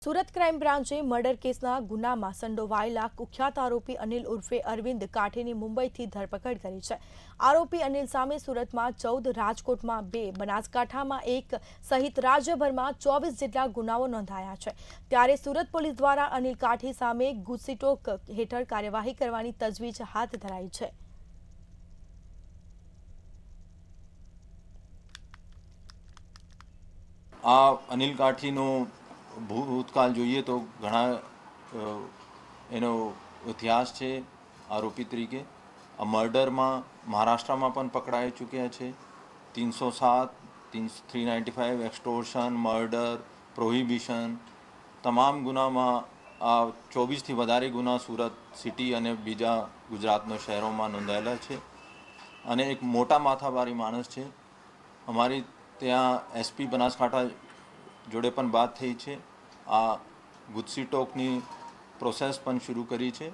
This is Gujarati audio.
સુરત ક્રાઇમ બ્રાન્ચે મર્ડર કેસના ગુનામાં સંડોવાયેલા કુખ્યાત આરોપી અનિલ ઉર્ફે અરવિંદ કાઠીની મુંબઈથી ધરપકડ કરી છે। આરોપી અનિલ સામે સુરતમાં 14, રાજકોટમાં 2, બનાસકાંઠામાં 1 સહિત રાજ્યભરમાં 24 જેટલા ગુનાઓ નોંધાયા છે। ત્યારે સુરત પોલીસ દ્વારા અનિલ કાઠી સામે ગુસ્સીટોક હેઠળ કાર્યવાહી કરવાની તજવીજ હાથ ધરાઈ છે। આ અનિલ કાઠીનો ભૂતકાળ જોઈએ તો ઘણા એનો ઇતિહાસ છે। આરોપી તરીકે આ મર્ડરમાં મહારાષ્ટ્રમાં પણ પકડાઈ ચૂક્યા છે। 307, 395 એક્સટોર્શન, મર્ડર, પ્રોહિબિશન તમામ ગુનામાં આ 24થી વધારે ગુના સુરત સિટી અને બીજા ગુજરાતના શહેરોમાં નોંધાયેલા છે અને એક મોટા માથાભારી માણસ છે। અમારી ત્યાં એસપી બનાસકાંઠા જોડે પણ વાત થઈ છે। આ ગુસ્સીટોકની પ્રોસેસ પણ શરૂ કરી છે